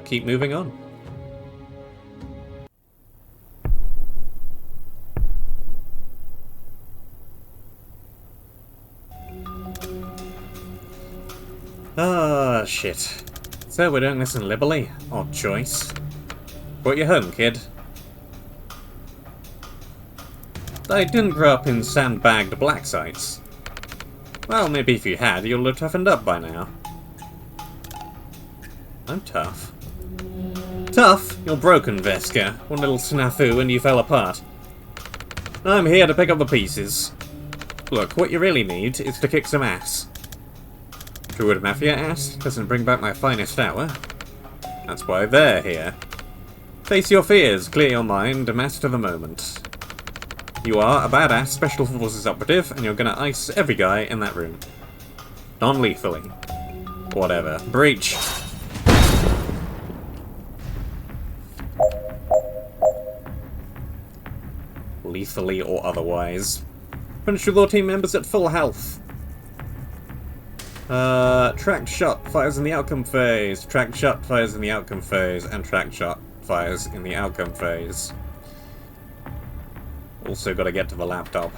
Keep moving on. Ah, shit. So we're doing this in Liberty? Odd choice. Brought you home, kid. I didn't grow up in sandbagged black sites. Well, maybe if you had, you'll have toughened up by now. I'm tough. Tough? You're broken, Veska. One little snafu and you fell apart. I'm here to pick up the pieces. Look, what you really need is to kick some ass. Druid Mafia ass doesn't bring back my finest hour. That's why they're here. Face your fears, clear your mind, and master the moment. You are a badass Special Forces operative, and you're gonna ice every guy in that room. Non-lethally. Whatever. Breach. Lethally or otherwise. Finish with all team members at full health. Tracked shot fires in the outcome phase, tracked shot fires in the outcome phase, and tracked shot fires in the outcome phase. Also gotta get to the laptop.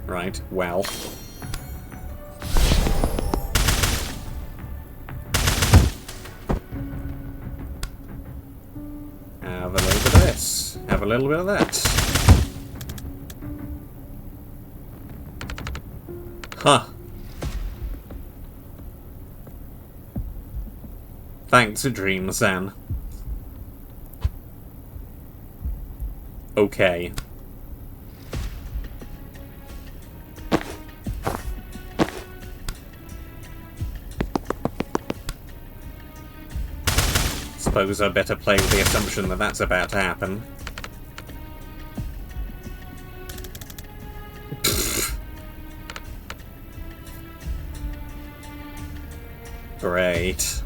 Right, well. Have a little bit of this. Have a little bit of that. Huh. Thanks, Dream-san. Okay. Suppose I better play with the assumption that that's about to happen. Great.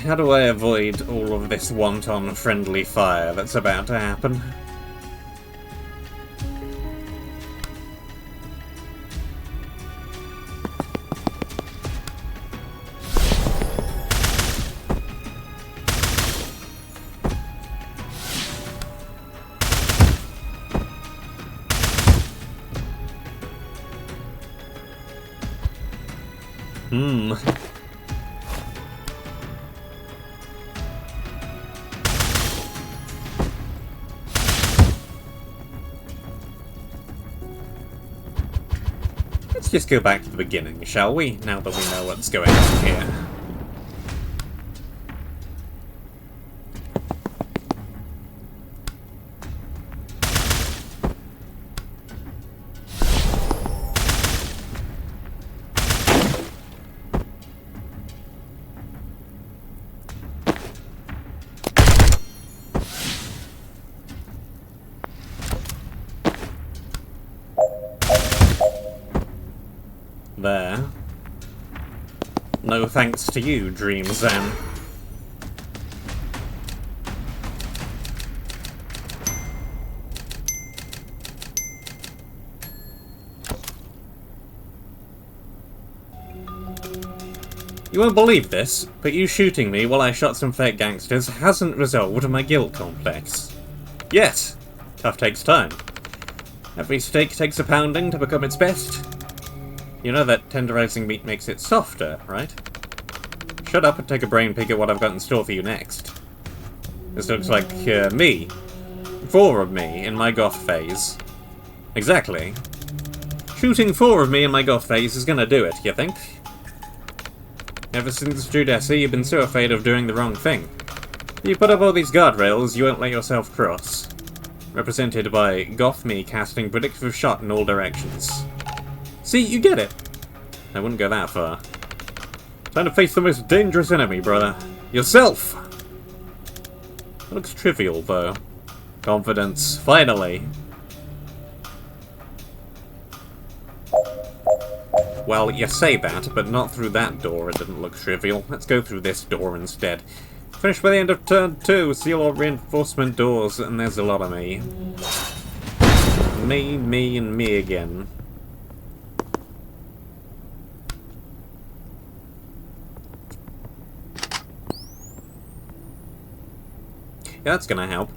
How do I avoid all of this wanton friendly fire that's about to happen? Let's just go back to the beginning, shall we? Now that we know what's going on here. There. No thanks to you, Dream-san. You won't believe this, but you shooting me while I shot some fake gangsters hasn't resolved my guilt complex. Yet! Tough takes time. Every steak takes a pounding to become its best. You know that tenderizing meat makes it softer, right? Shut up and take a brain peek at what I've got in store for you next. This looks like, me. 4 of me in my goth phase. Exactly. Shooting 4 of me in my goth phase is gonna do it, you think? Ever since Judessa, you've been so afraid of doing the wrong thing. You put up all these guardrails you won't let yourself cross. Represented by goth me casting predictive shot in all directions. See, you get it. I wouldn't go that far. Time to face the most dangerous enemy, brother. Yourself! That looks trivial, though. Confidence. Finally. Well, you say that, but not through that door. It didn't look trivial. Let's go through this door instead. Finish by the end of turn 2. Seal all reinforcement doors, and there's a lot of me. Me, and me again. Yeah, that's gonna help.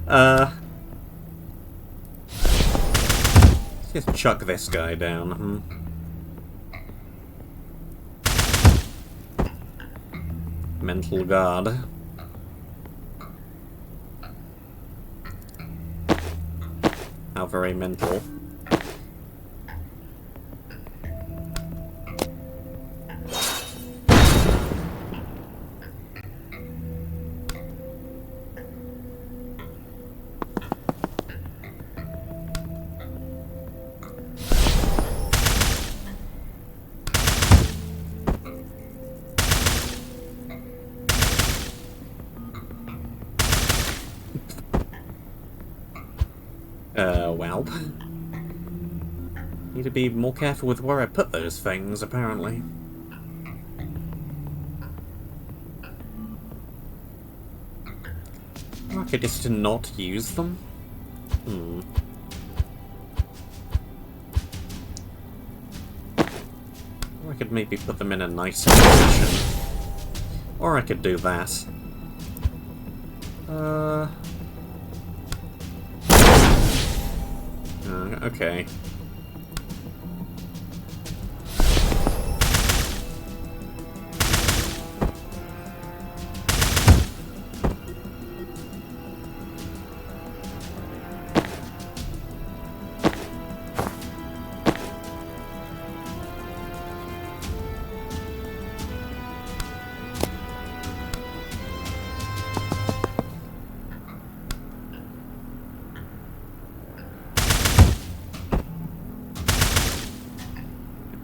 Let's just chuck this guy down. Mental guard. How very mental. Well. Need to be more careful with where I put those things, apparently. Okay, just to not use them? Or I could maybe put them in a nicer position. Or I could do that. Okay.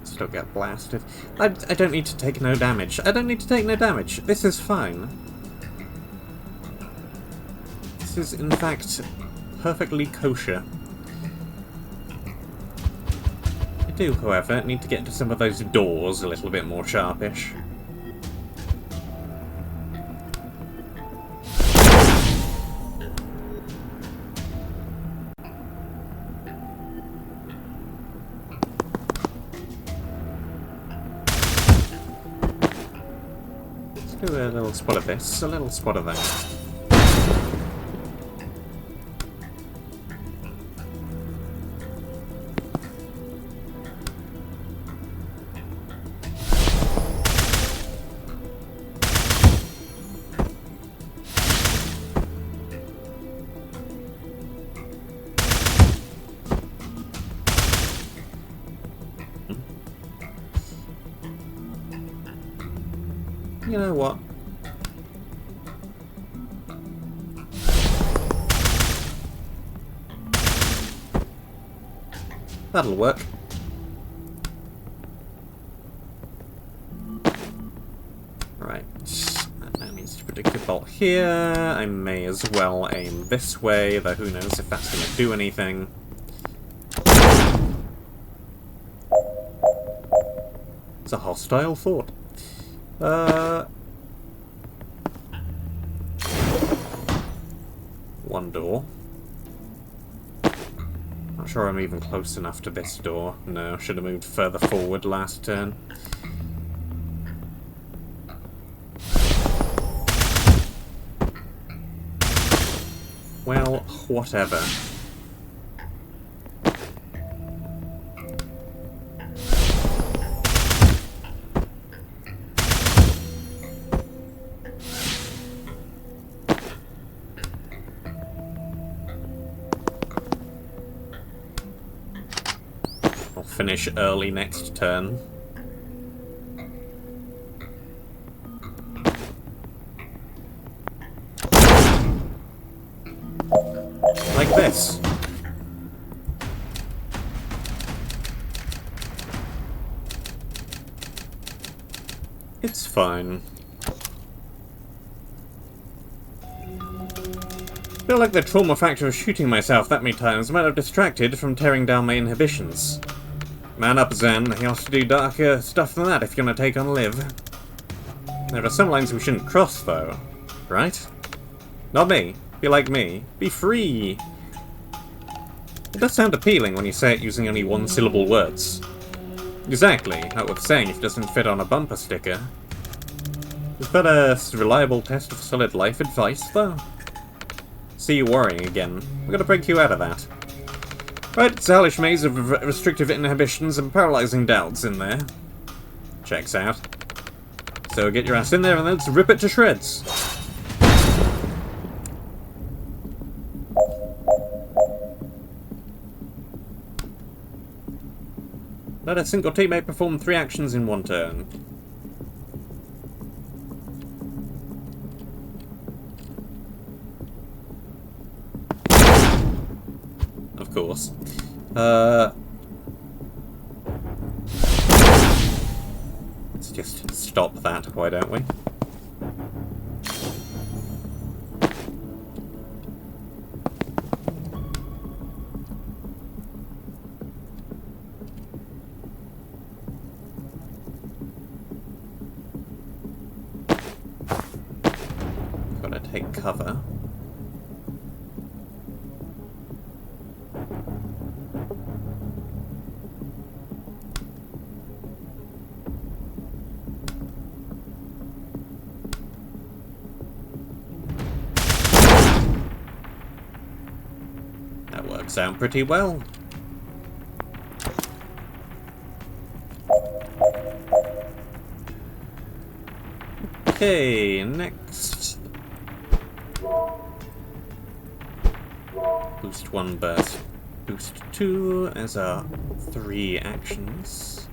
Still get blasted. I don't need to take no damage. I don't need to take no damage. This is fine. This is, in fact, perfectly kosher. I do, however, need to get to some of those doors a little bit more sharpish. Do a little spot of this, a little spot of that. You know what? That'll work. Right. That now needs to predict a bolt here. I may as well aim this way, though who knows if that's going to do anything. It's a hostile thought. One door. Not sure I'm even close enough to this door. No, should have moved further forward last turn. Well, whatever. Finish early next turn. Like this. It's fine. I feel like the trauma factor of shooting myself that many times might have distracted from tearing down my inhibitions. Man up, Zen. You have to do darker stuff than that if you're gonna take on Liv. There are some lines we shouldn't cross, though. Right? Not me. Be like me. Be free! It does sound appealing when you say it using only one-syllable words. Exactly, not worth saying if it doesn't fit on a bumper sticker. Is that a reliable test of solid life advice, though? See you worrying again. We're gonna break you out of that. Right, it's a hellish maze of restrictive inhibitions and paralyzing doubts in there. Checks out. So get your ass in there and let's rip it to shreds. Let a single teammate perform 3 actions in 1 turn. Of course. Let's just stop that, why don't we? Gotta take cover. That works out pretty well. Okay, next. Boost 1 burst. Boost 2 as our 3 actions.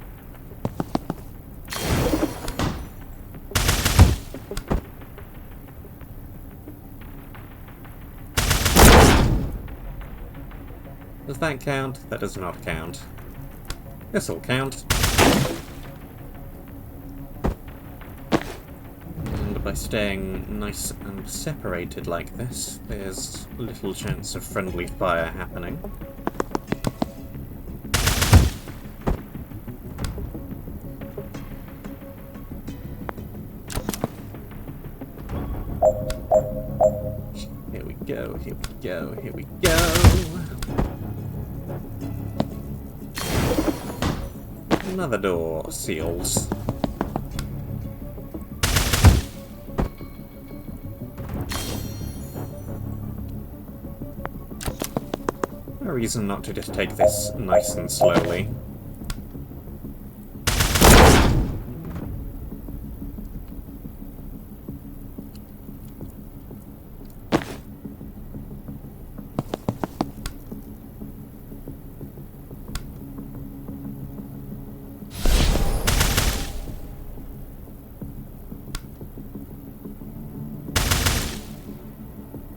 Does that count? That does not count. This'll count. And by staying nice and separated like this, there's little chance of friendly fire happening. Here we go, here we go, here we go! Another door seals. No reason not to just take this nice and slowly.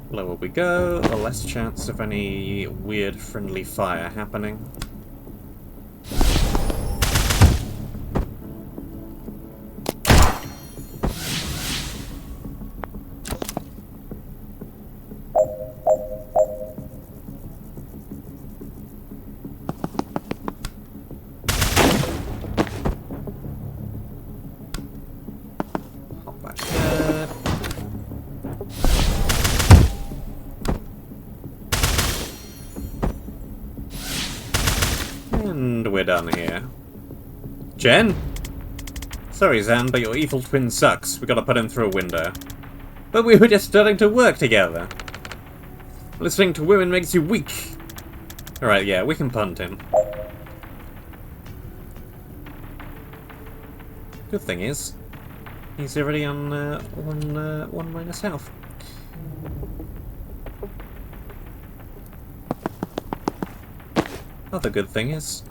Lower we go, the less chance of any weird friendly fire happening. Hop back there. And we're done here. Jen? Sorry, Zan, but your evil twin sucks. We gotta put him through a window. But we were just starting to work together. Listening to women makes you weak. Alright, yeah, we can punt him. Good thing is, he's already on one minus health. Other good thing is,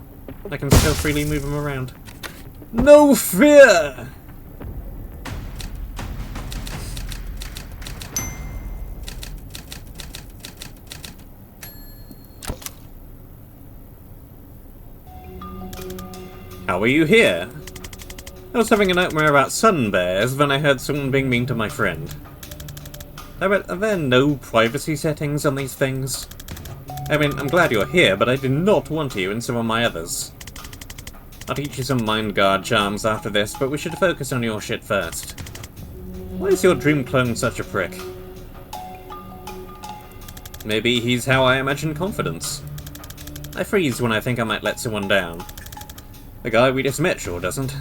I can still freely move him around. No fear! How are you here? I was having a nightmare about sun bears when I heard someone being mean to my friend. Are there no privacy settings on these things? I mean, I'm glad you're here, but I do not want you in some of my others. I'll teach you some mind guard charms after this, but we should focus on your shit first. Why is your dream clone such a prick? Maybe he's how I imagine confidence. I freeze when I think I might let someone down. The guy we just met sure doesn't.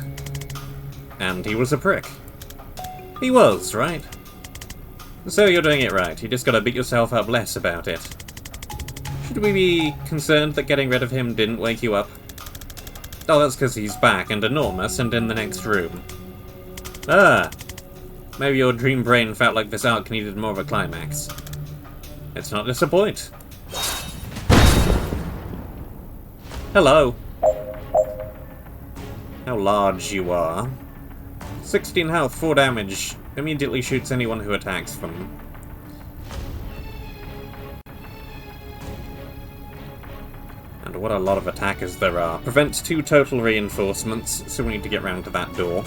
And he was a prick. He was, right? So you're doing it right. You just gotta beat yourself up less about it. Should we be concerned that getting rid of him didn't wake you up? Oh, that's because he's back and enormous and in the next room. Ah! Maybe your dream brain felt like this arc needed more of a climax. Let's not disappoint. Hello. How large you are. 16 health, 4 damage. Immediately shoots anyone who attacks them. And what a lot of attackers there are. Prevents 2 total reinforcements, so we need to get round to that door.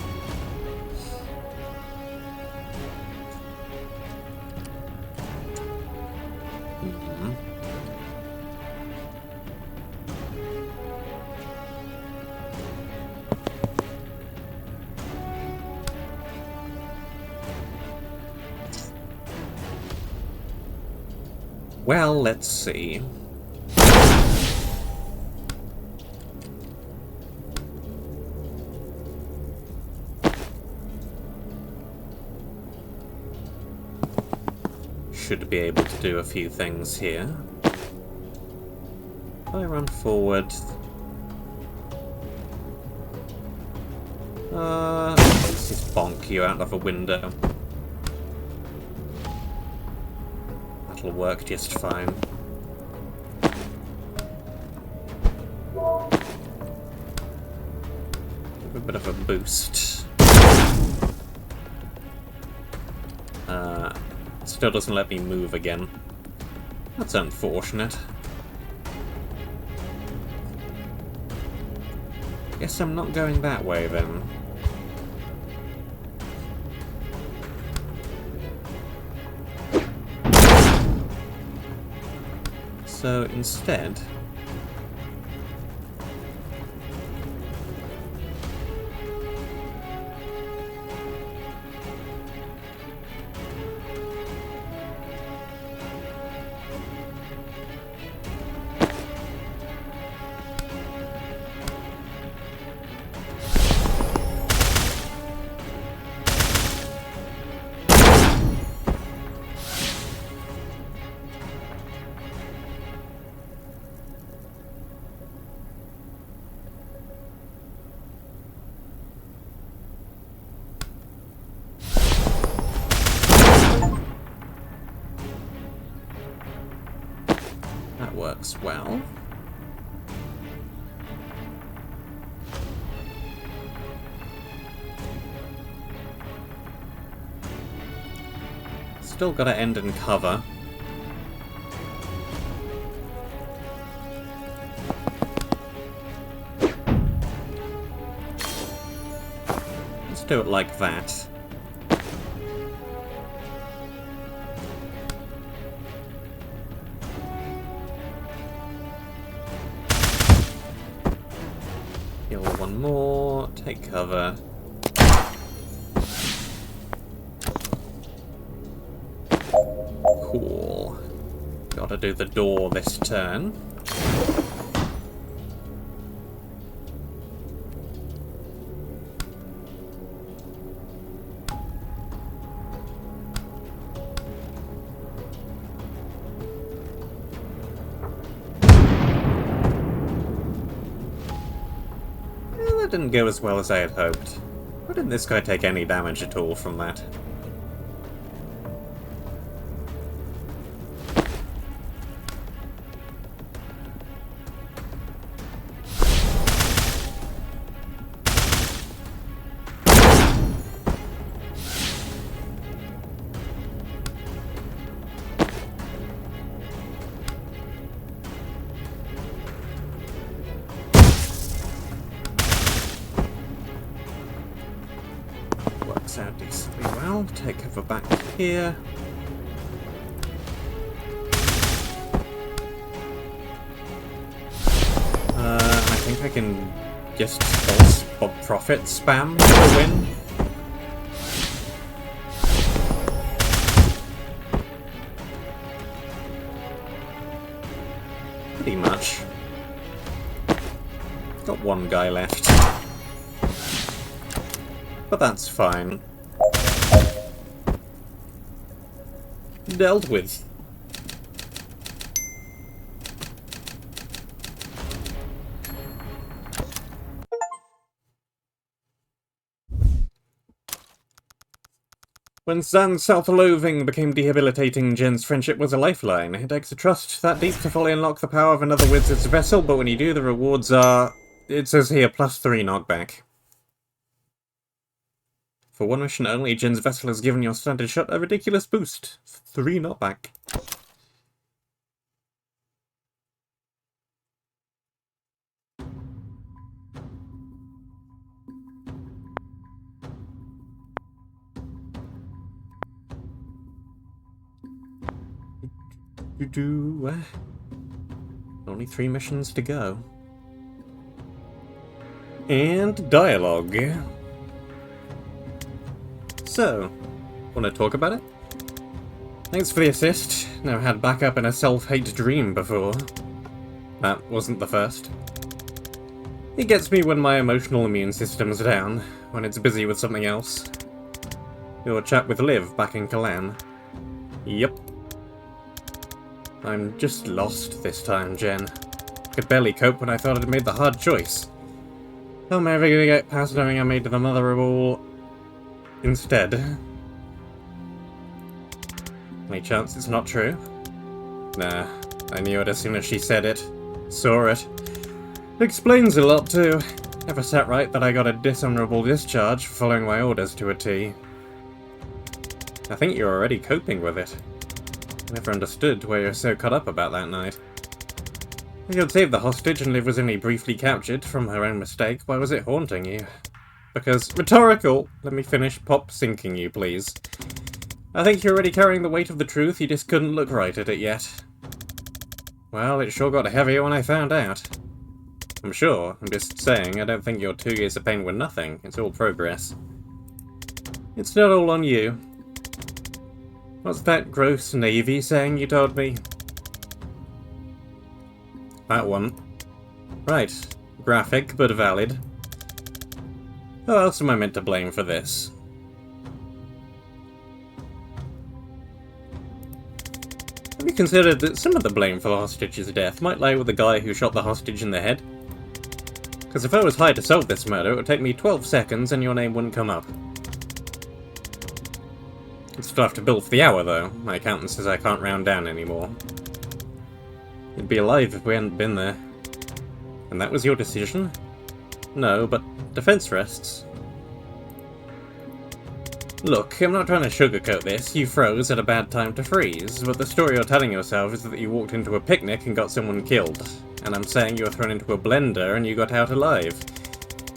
Well, let's see. Should be able to do a few things here. If I run forward... let's just bonk you out of a window. That'll work just fine. Give a bit of a boost. Still doesn't let me move again. That's unfortunate. Guess I'm not going that way then. So instead... that works well. Still gotta end in cover. Let's do it like that. Heal one more, take cover. Cool. Gotta do the door this turn. That didn't go as well as I had hoped. Why didn't this guy take any damage at all from that? Works out decently well. Take cover back here. I think I can just false profit spam to win. pretty much. Got one guy left. But that's fine. Dealt with. When Zan's self-loathing became debilitating, Jen's friendship was a lifeline. It takes a trust that deep to fully unlock the power of another wizard's vessel, but when you do, the rewards are... It says here, +3 knockback. For one mission only, Jen's vessel has given your standard shot a ridiculous boost. 3 knockback. Only 3 missions to go. And dialogue. So, want to talk about it? Thanks for the assist. Never had backup in a self-hate dream before. That wasn't the first. It gets me when my emotional immune system's down, when it's busy with something else. Your chat with Liv back in Kalan. Yep. I'm just lost this time, Jen. Could barely cope when I thought I'd made the hard choice. How am I ever gonna get past knowing I made the mother of all... instead? Any chance it's not true? Nah, I knew it as soon as she said it. Saw it. It explains a lot, too. Never sat right that I got a dishonorable discharge for following my orders to a T. I think you're already coping with it. Never understood why you're so caught up about that night. If you had saved the hostage and Liv was only briefly captured from her own mistake, why was it haunting you? Because... rhetorical! Let me finish pop-syncing you, please. I think you're already carrying the weight of the truth, you just couldn't look right at it yet. Well, it sure got heavier when I found out. I'm sure, I'm just saying, I don't think your 2 years of pain were nothing, it's all progress. It's not all on you. What's that gross Navy saying you told me? That one. Right. Graphic, but valid. Who else am I meant to blame for this? Have you considered that some of the blame for the hostage's death might lie with the guy who shot the hostage in the head? Because if I was hired to solve this murder, it would take me 12 seconds and your name wouldn't come up. I'd still have to bill for the hour, though. My accountant says I can't round down anymore. You'd be alive if we hadn't been there. And that was your decision? No, but defense rests. Look, I'm not trying to sugarcoat this. You froze at a bad time to freeze, but the story you're telling yourself is that you walked into a picnic and got someone killed. And I'm saying you were thrown into a blender and you got out alive.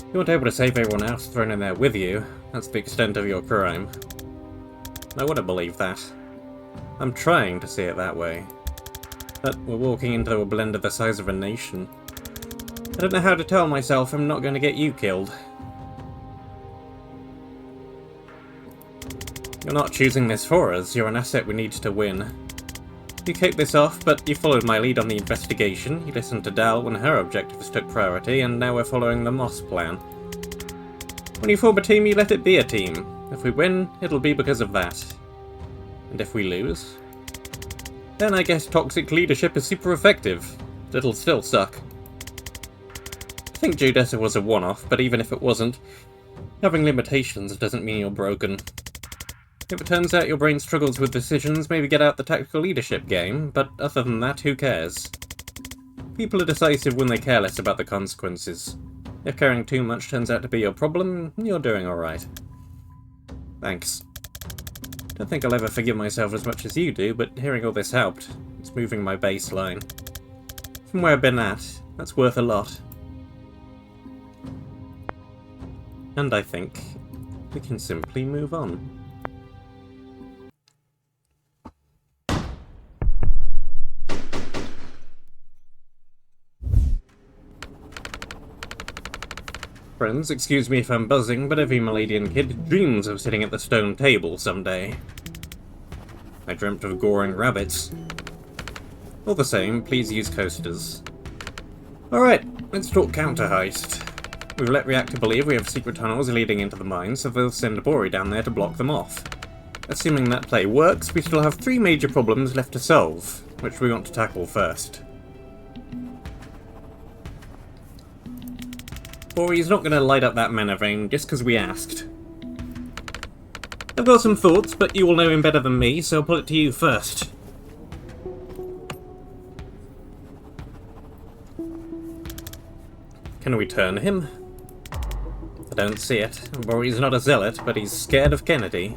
You weren't able to save everyone else thrown in there with you. That's the extent of your crime. I would have believed that. I'm trying to see it that way. But we're walking into a blender the size of a nation. I don't know how to tell myself I'm not going to get you killed. You're not choosing this for us, you're an asset we need to win. You kicked this off, but you followed my lead on the investigation, you listened to Dal when her objectives took priority, and now we're following the Moss plan. When you form a team, you let it be a team. If we win, it'll be because of that. And if we lose? Then I guess toxic leadership is super effective, but it'll still suck. I think Judessa was a one-off, but even if it wasn't, having limitations doesn't mean you're broken. If it turns out your brain struggles with decisions, maybe get out the tactical leadership game, but other than that, who cares? People are decisive when they care less about the consequences. If caring too much turns out to be your problem, you're doing alright. Thanks. Don't think I'll ever forgive myself as much as you do, but hearing all this helped. It's moving my baseline. From where I've been at, that's worth a lot. And I think we can simply move on. Friends, excuse me if I'm buzzing, but every Maladian kid dreams of sitting at the stone table someday. I dreamt of goring rabbits. All the same, please use coasters. Alright, let's talk counter-heist. We've let Reactor believe we have secret tunnels leading into the mine, so they'll send Bori down there to block them off. Assuming that play works, we still have 3 major problems left to solve, which we want to tackle first. Bori's not going to light up that mana vein just because we asked. I've got some thoughts, but you will know him better than me, so I'll put it to you first. Can we turn him? I don't see it. Bori's not a zealot, but he's scared of Kennedy.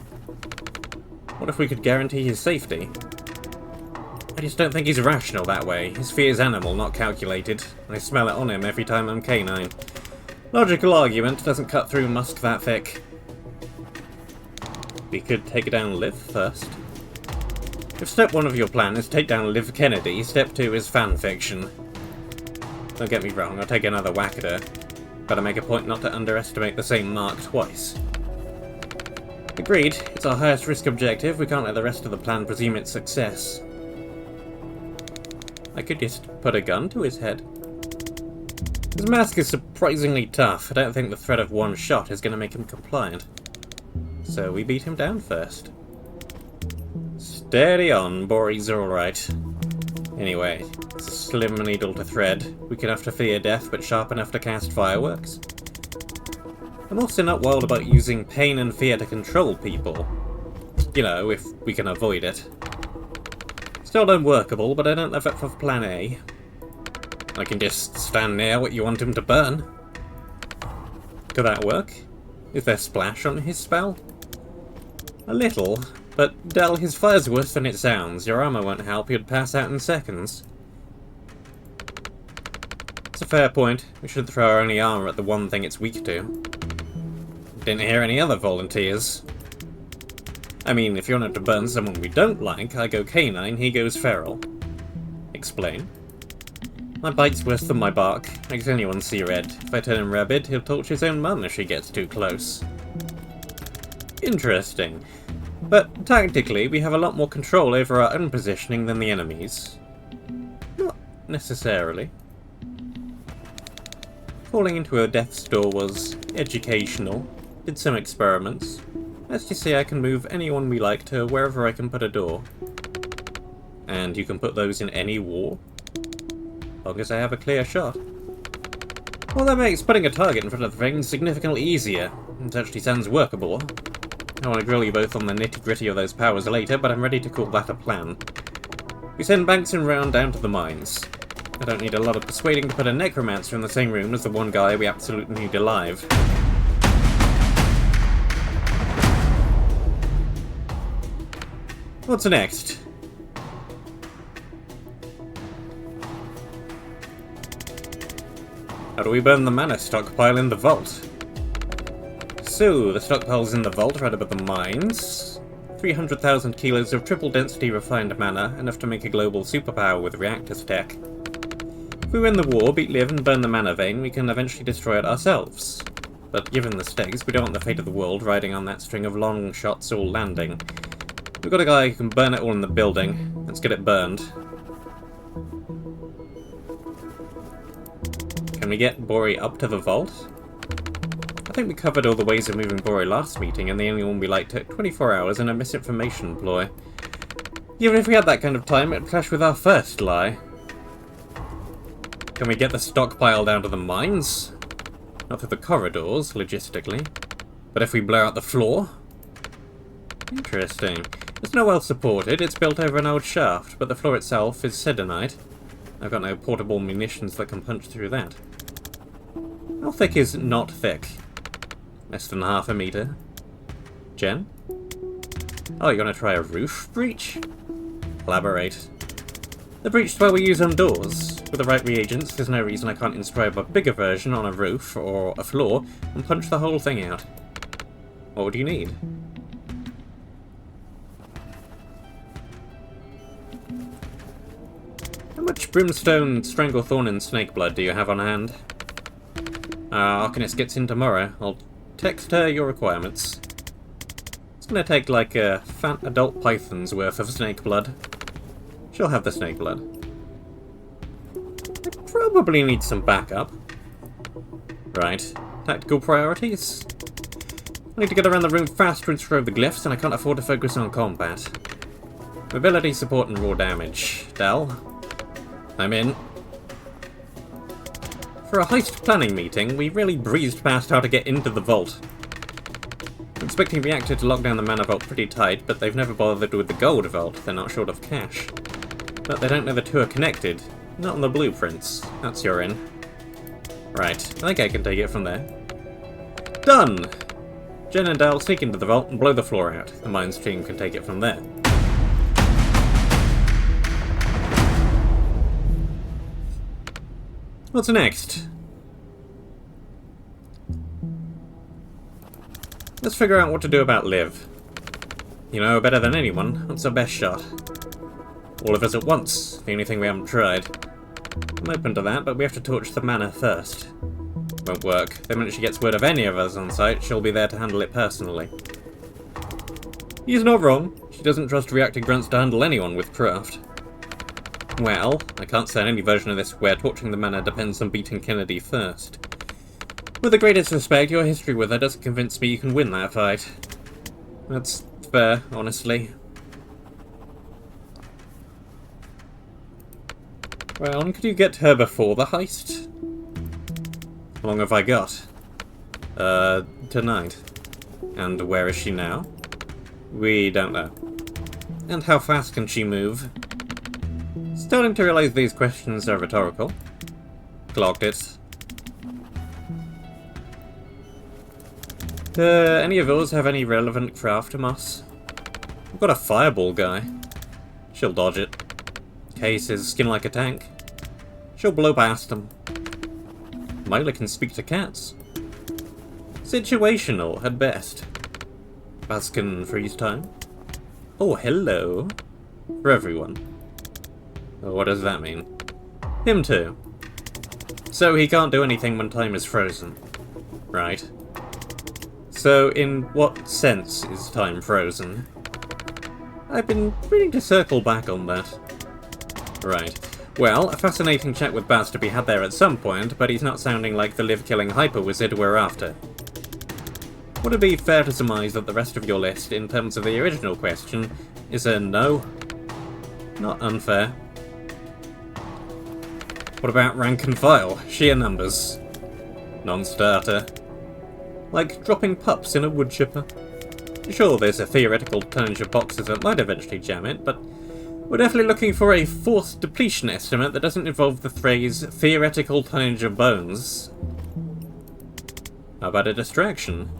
What if we could guarantee his safety? I just don't think he's rational that way. His fear is animal, not calculated. I smell it on him every time I'm canine. Logical argument doesn't cut through musk that thick. We could take down Liv first. If step 1 of your plan is take down Liv Kennedy, step 2 is fanfiction. Don't get me wrong, I'll take another whack at her, but I make a point not to underestimate the same mark twice. Agreed, it's our highest risk objective, we can't let the rest of the plan presume its success. I could just put a gun to his head. His mask is surprisingly tough. I don't think the threat of one shot is going to make him compliant. So we beat him down first. Steady on, Bori's alright. Anyway, it's a slim needle to thread. Weak enough to fear death, but sharp enough to cast fireworks. I'm also not wild about using pain and fear to control people. You know, if we can avoid it. Still unworkable, but I don't have it for plan A. I can just stand near what you want him to burn. Could that work? Is there splash on his spell? A little, but Del, his fire's worse than it sounds. Your armor won't help, you'd pass out in seconds. It's a fair point. We should throw our only armor at the one thing it's weak to. Didn't hear any other volunteers. I mean, if you wanted to burn someone we don't like, I go canine, he goes feral. Explain. My bite's worse than my bark. Makes anyone see red. If I turn him rabid, he'll torch his own mum if she gets too close. Interesting. But tactically, we have a lot more control over our own positioning than the enemy's. Not necessarily. Falling into a death's door was educational. Did some experiments. Let's just say I can move anyone we like to wherever I can put a door. And you can put those in any wall? As long as I have a clear shot. Well, that makes putting a target in front of the thing significantly easier. It actually sounds workable. I want to grill you both on the nitty-gritty of those powers later, but I'm ready to call that a plan. We send Banks and Round down to the mines. I don't need a lot of persuading to put a necromancer in the same room as the one guy we absolutely need alive. What's next? How do we burn the mana stockpile in the vault? So, the stockpile's in the vault right above the mines. 300,000 kilos of triple-density refined mana, enough to make a global superpower with reactors tech. If we win the war, beat Liv and burn the mana vein, we can eventually destroy it ourselves. But given the stakes, we don't want the fate of the world riding on that string of long shots all landing. We've got a guy who can burn it all in the building. Let's get it burned. Can we get Bori up to the vault? I think we covered all the ways of moving Bori last meeting, and the only one we liked took 24 hours and a misinformation ploy. Even if we had that kind of time, it'd clash with our first lie. Can we get the stockpile down to the mines? Not through the corridors, logistically. But if we blow out the floor? Interesting. It's not well supported, it's built over an old shaft, but the floor itself is sedenite. I've got no portable munitions that can punch through that. How thick is not thick? Less than half a meter. Jen? Oh, you're gonna try a roof breach? Elaborate. The breach spell we use on doors. With the right reagents, there's no reason I can't inscribe a bigger version on a roof or a floor and punch the whole thing out. What would you need? How much brimstone, stranglethorn, and snakeblood do you have on hand? Arcanist gets in tomorrow. I'll text her your requirements. It's gonna take like a fat adult python's worth of snakeblood. She'll have the snakeblood. probably need some backup. Right. Tactical priorities? I need to get around the room fast to destroy the glyphs, and I can't afford to focus on combat. Mobility, support, and raw damage. Dell? I'm in. For a heist planning meeting, we really breezed past how to get into the vault. I'm expecting Reactor to lock down the mana vault pretty tight, but they've never bothered with the gold vault. They're not short of cash. But they don't know the two are connected. Not on the blueprints. That's your in. Right, I think I can take it from there. Done! Jen and Dal sneak into the vault and blow the floor out. The mines team can take it from there. What's next? Let's figure out what to do about Liv. You know better than anyone. What's our best shot? All of us at once. The only thing we haven't tried. I'm open to that, but we have to torch the manor first. Won't work. The minute she gets word of any of us on site, she'll be there to handle it personally. He's not wrong. She doesn't trust reactor grunts to handle anyone with craft. Well, I can't say in any version of this where torching the manor depends on beating Kennedy first. With the greatest respect, your history with her doesn't convince me you can win that fight. That's fair, honestly. Well, could you get her before the heist? How long have I got? Tonight. And where is she now? We don't know. And how fast can she move? Starting to realize these questions are rhetorical. Clocked it. Any of those have any relevant craft to us? I've got a fireball guy. She'll dodge it. Case is skin like a tank. She'll blow past them. Myla can speak to cats. Situational, at best. Baz can freeze time. Oh, hello. For everyone. What does that mean? Him too. So he can't do anything when time is frozen. Right. So in what sense is time frozen? I've been meaning to circle back on that. Right. Well, a fascinating chat with Baz to be had there at some point, but he's not sounding like the live-killing hyper-wizard we're after. Would it be fair to surmise that the rest of your list, in terms of the original question, is a no? Not unfair. What about rank and file? Sheer numbers. Non-starter. Like dropping pups in a wood chipper. Sure, there's a theoretical tonnage of boxes that might eventually jam it, but we're definitely looking for a force depletion estimate that doesn't involve the phrase theoretical tonnage of bones. How about a distraction?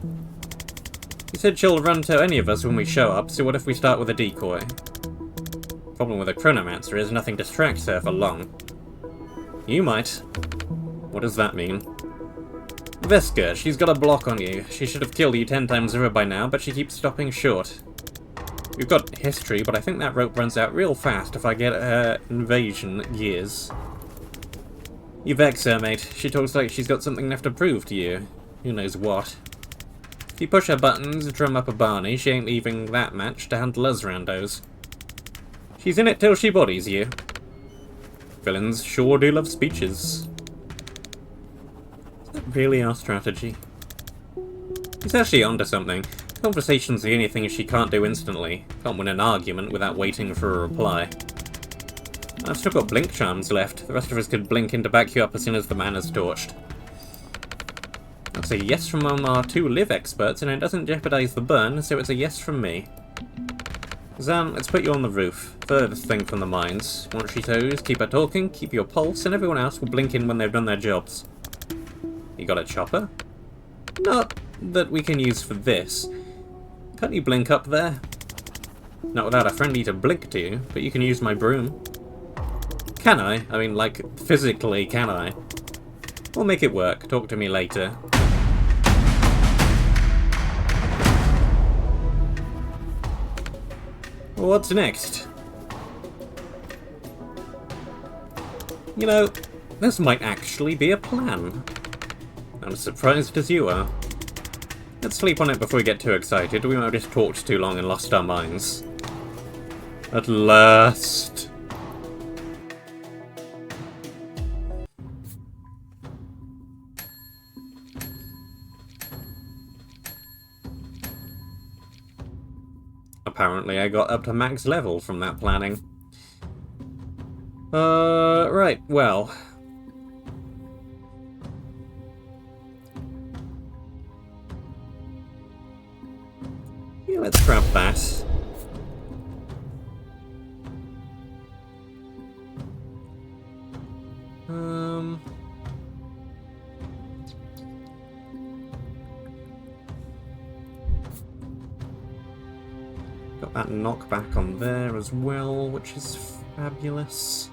You said she'll run to any of us when we show up, so what if we start with a decoy? Problem with a chronomancer is nothing distracts her for long. You might. What does that mean? Veska, she's got a block on you. She should have killed you 10 times over by now, but she keeps stopping short. We've got history, but I think that rope runs out real fast if I get her invasion years. You vex her, mate. She talks like she's got something left to prove to you. Who knows what. If you push her buttons, drum up a Barney, she ain't leaving that match to handle us randos. She's in it till she bodies you. Villains sure do love speeches. Is that really our strategy? He's actually onto something. Conversation's the only thing she can't do instantly. Can't win an argument without waiting for a reply. I've still got blink charms left. The rest of us could blink in to back you up as soon as the mana's torched. That's a yes from our two live experts, and it doesn't jeopardize the burn, so it's a yes from me. Zan, let's put you on the roof. Furthest thing from the mines. Once she toes, keep her talking, keep your pulse, and everyone else will blink in when they've done their jobs. You got a chopper? Not that we can use for this. Can't you blink up there? Not without a friendly to blink to, but you can use my broom. Can I? I mean, like, physically, can I? We'll make it work. Talk to me later. What's next? You know, this might actually be a plan. I'm as surprised as you are. Let's sleep on it before we get too excited. We might have just talked too long and lost our minds. At last. apparently I got up to max level from that planning. Right, well. Yeah, let's grab that. Got that knockback on there as well, which is fabulous.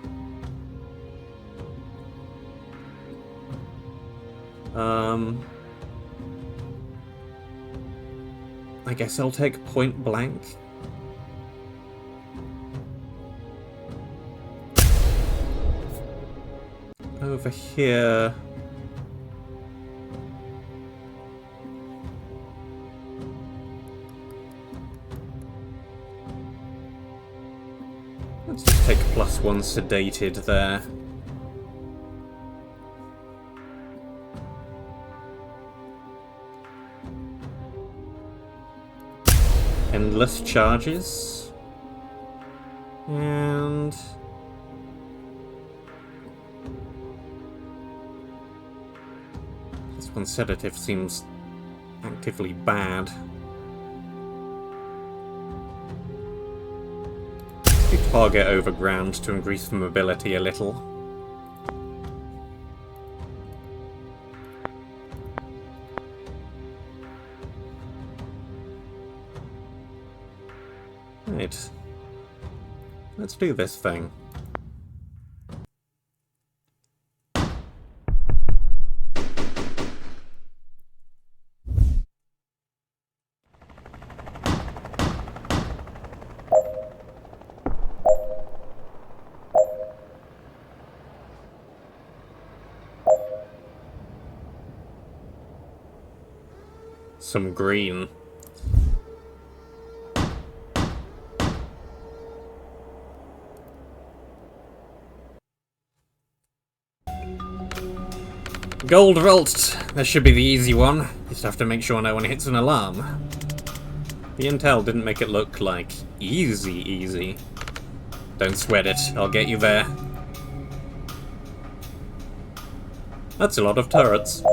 I guess I'll take point blank. Over here. Let's just take +1 sedated there. Endless charges. And... +1 sedative seems actively bad. Target overground to increase the mobility a little. Right. Let's do this thing. Some green. Gold vault! This should be the easy one. Just have to make sure no one hits an alarm. The intel didn't make it look like easy. Don't sweat it, I'll get you there. That's a lot of turrets.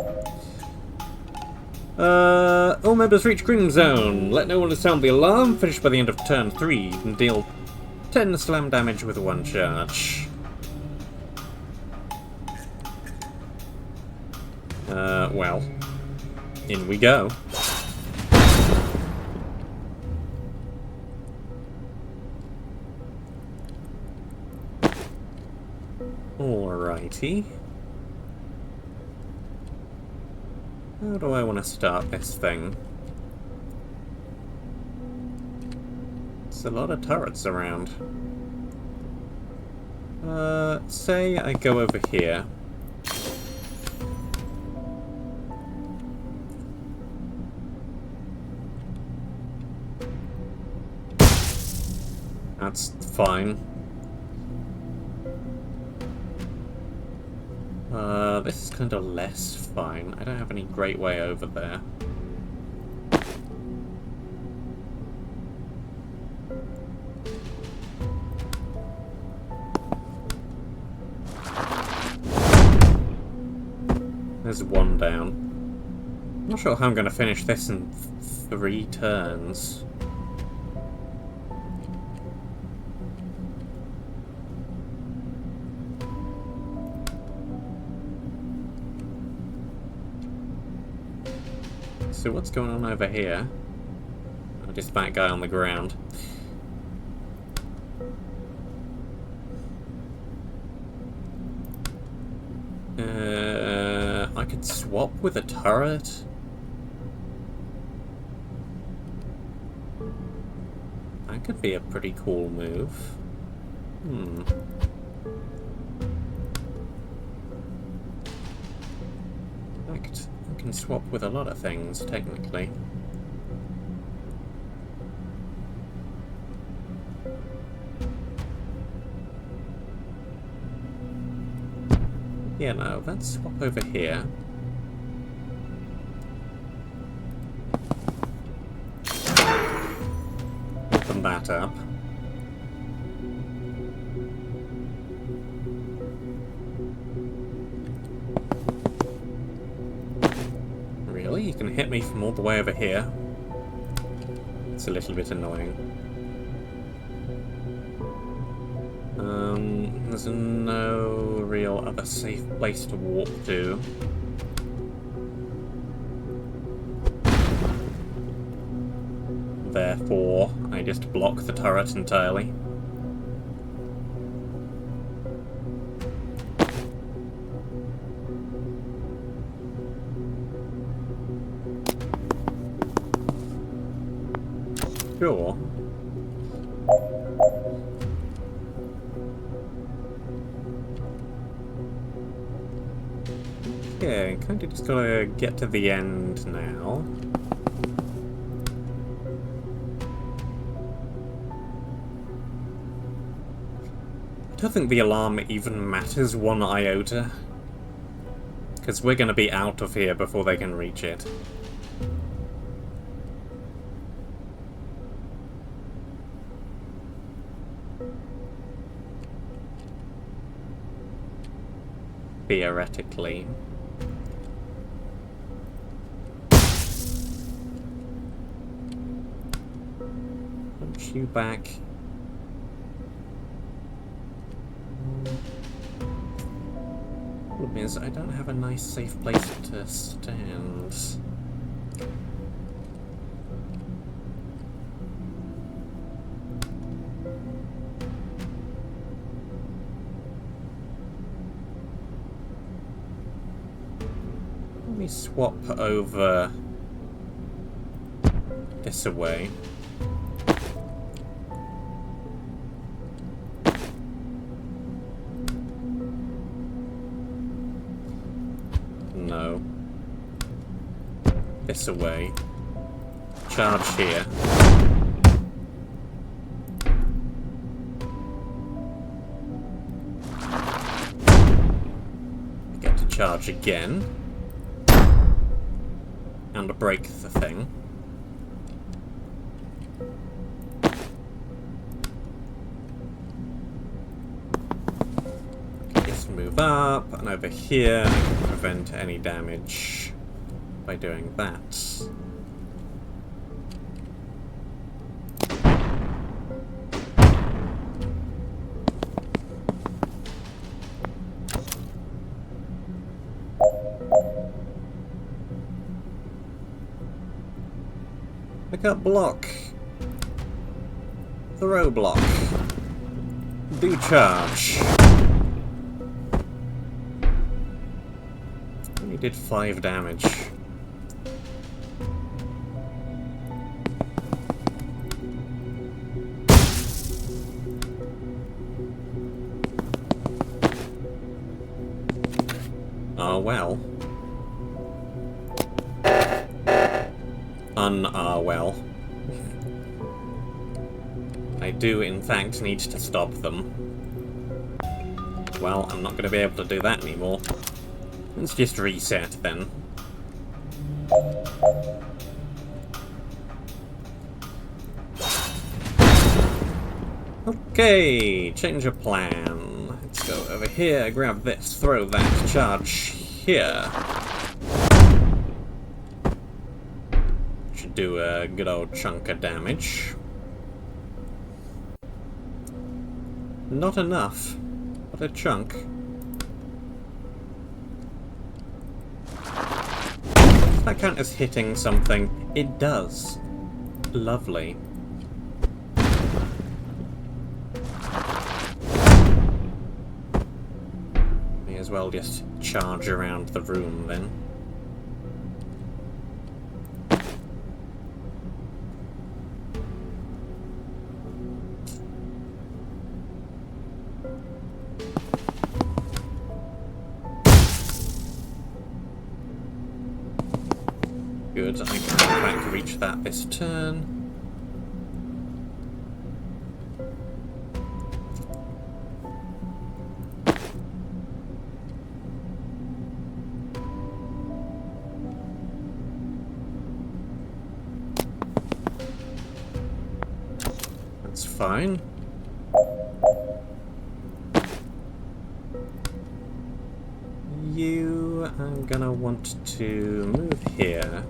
All members reach green zone. Let no one sound the alarm. Finish by the end of turn 3 and deal 10 slam damage with 1 charge. Well, in we go. Alrighty. How do I want to start this thing? There's a lot of turrets around. Say I go over here. That's fine. This is kind of less fine. I don't have any great way over there. There's 1 down. Not sure how I'm going to finish this in 3 turns. So what's going on over here? Oh, just that guy on the ground. I could swap with a turret. That could be a pretty cool move. I can swap with a lot of things, technically. Yeah, no, let's swap over here. Open that up. Really? You can hit me from all the way over here? It's a little bit annoying. There's no real other safe place to walk to. Therefore, I just block the turret entirely. Sure. Yeah, kinda just gotta get to the end now. I don't think the alarm even matters one iota. Because we're gonna be out of here before they can reach it. Theoretically. Punch you back. Problem is, I don't have a nice safe place to stand. Let me swap over this away. No. This away. Charge here. Get to charge again. And break the thing. Just move up, and over here I can prevent any damage by doing that. Pick up block. Throw block. Do charge. Only did 5 damage. Oh well. Well. I do, in fact, need to stop them. Well, I'm not going to be able to do that anymore. Let's just reset, then. Okay, change of plan. Let's go over here, grab this, throw that, charge here. Should do a good old chunk of damage. Not enough, but a chunk. Does that count as hitting something? It does. Lovely. May as well just charge around the room then. Good, I can in fact reach that this turn. That's fine. You, I'm gonna want to move here.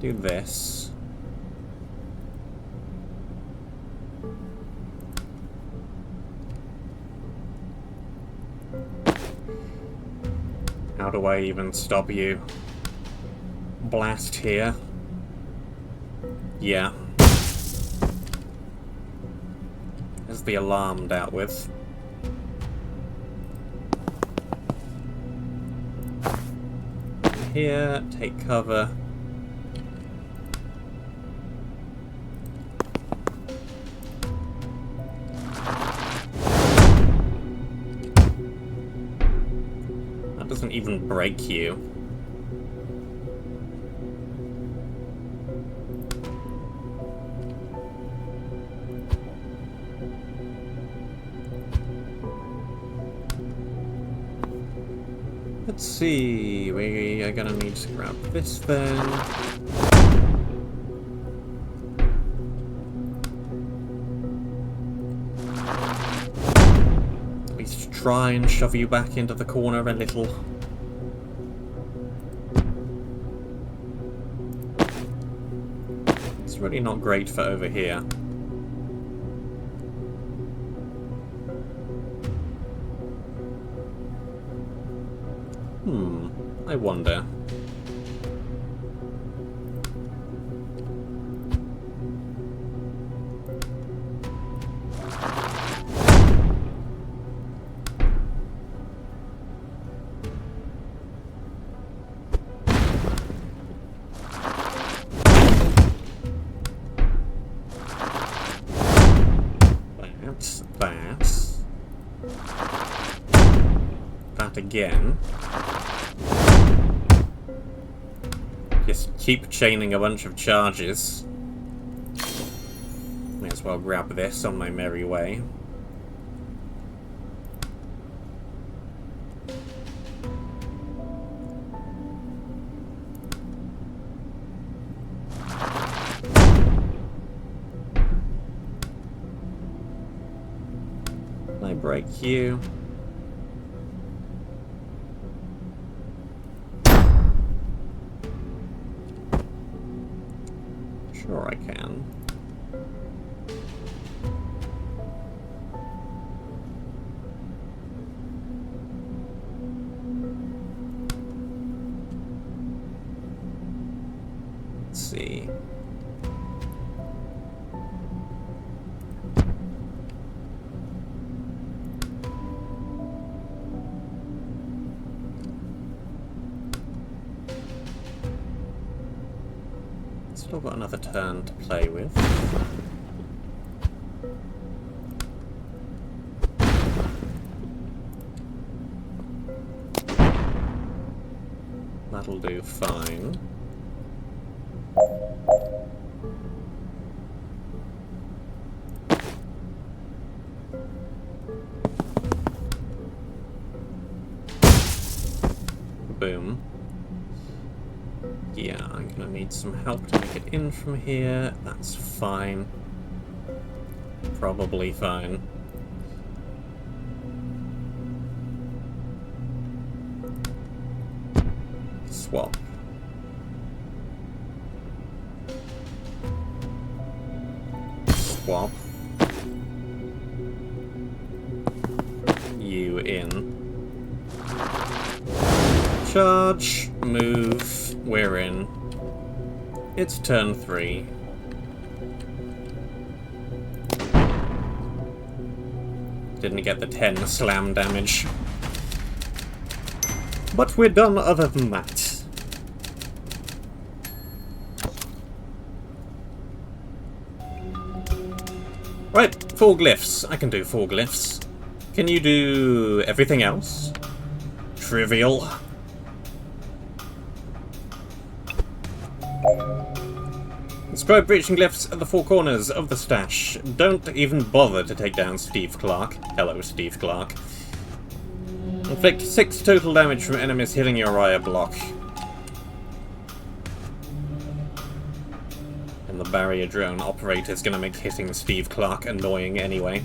Do this. How do I even stop you? Blast here. Yeah. There's the alarm dealt with. Here, take cover. That doesn't even break you. Let's see, we are gonna need to grab this then. At least try and shove you back into the corner a little. It's really not great for over here. I wonder. That again. Just keep chaining a bunch of charges. May as well grab this on my merry way. Can I break you? Sure I can. Let's see. Still got another turn to play with. That'll do fine. Boom. Yeah, I'm gonna need some help to make it in from here. That's fine. Probably fine. Swap. Swap. You in. Charge, move, we're in. It's turn 3. Didn't get the 10 slam damage. But we're done other than that. Right, 4 glyphs. I can do 4 glyphs. Can you do everything else? Trivial. Inscribe breaching glyphs at the 4 corners of the stash. Don't even bother to take down Steve Clark. Hello, Steve Clark. Inflict 6 total damage from enemies hitting your Uriah block. And the barrier drone operator is going to make hitting Steve Clark annoying anyway.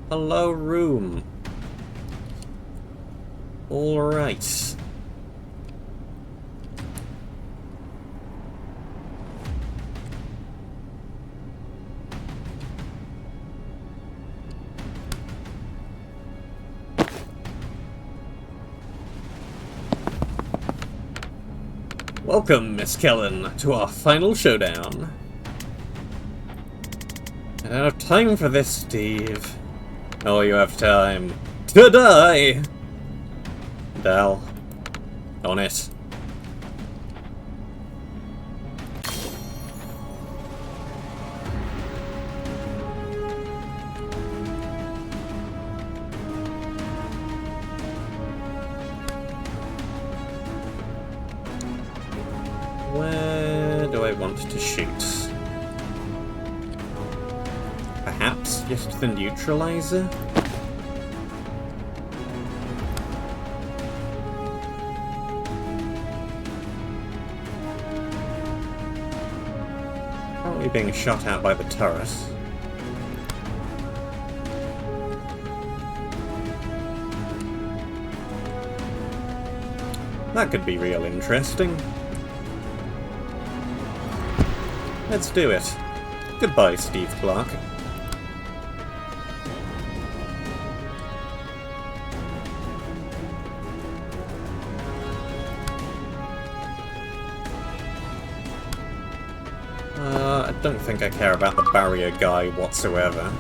Hello, room. Alright. Welcome, Miss Kellen, to our final showdown. I don't have time for this, Steve. Oh, you have time to die! Dal. On it. Where do I want to shoot? Perhaps just the neutralizer? Probably being shot at by the turret. That could be real interesting. Let's do it. Goodbye, Steve Clark. I don't think I care about the barrier guy whatsoever.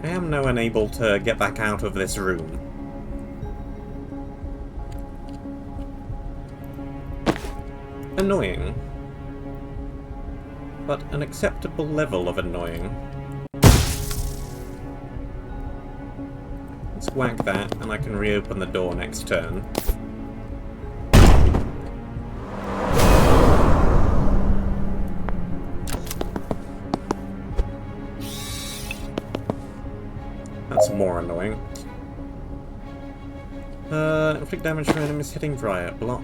I am now unable to get back out of this room. Annoying. But an acceptable level of annoying. Let's whack that, and I can reopen the door next turn. That's more annoying. Inflict damage from enemies hitting riot block.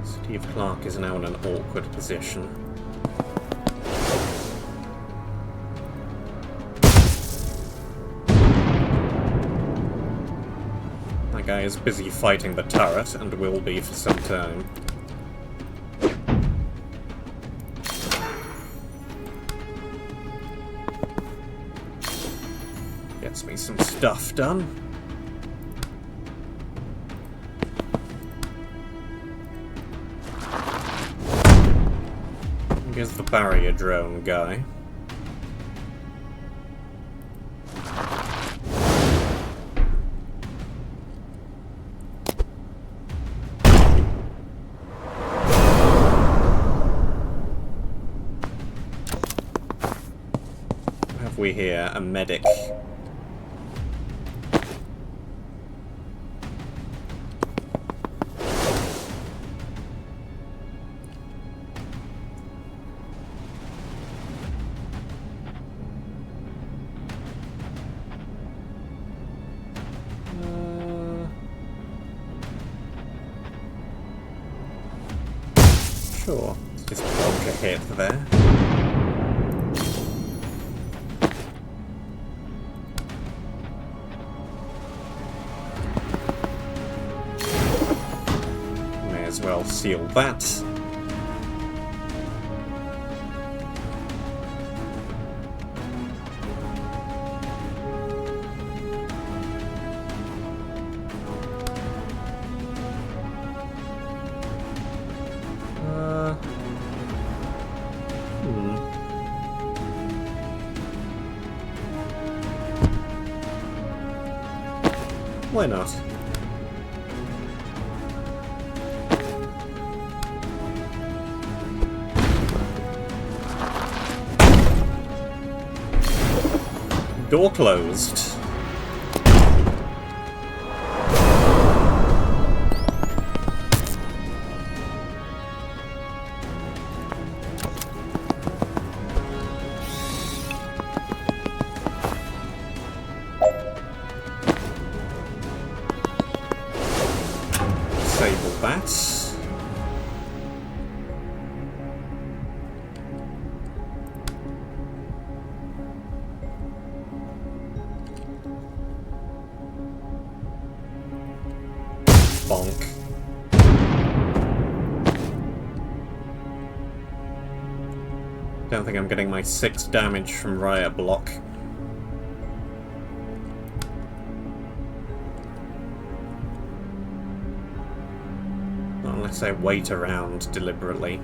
Steve Clark is now in an awkward position. That guy is busy fighting the turret, and will be for some time. Gets me some stuff done. Here's the barrier drone guy. What have we here? A medic. Sure, just bonk a hit there. May as well seal that. Why not? Door closed. Bonk. Don't think I'm getting my 6 damage from Riot Block. Not unless I wait around deliberately.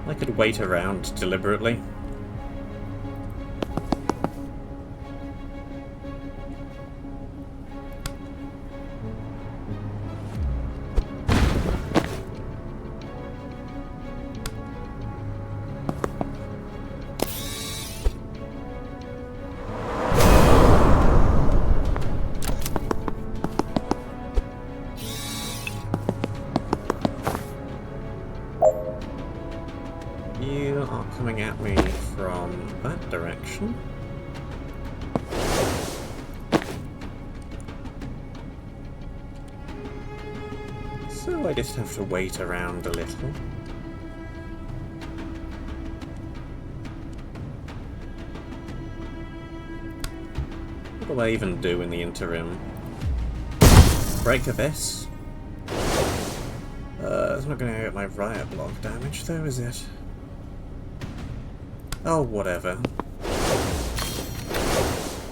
I could wait around deliberately. You are coming at me from that direction. So I just have to wait around a little. What do I even do in the interim? Break Abyss? It's not going to get my Riot Block damage though, is it? Oh, whatever.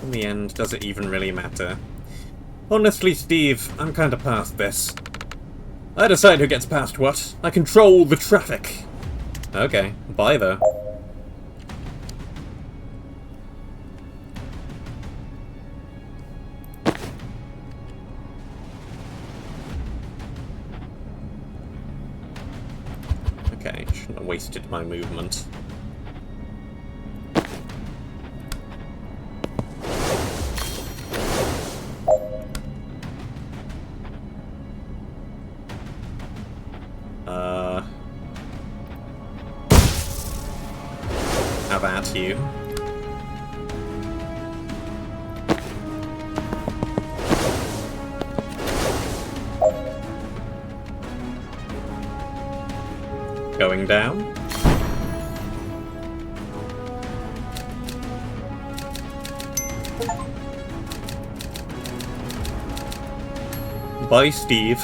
In the end, does it even really matter? Honestly, Steve, I'm kinda past this. I decide who gets past what. I control the traffic. Okay, bye though. Okay, shouldn't have wasted my movement. Have at you. Going down. Bye, Steve.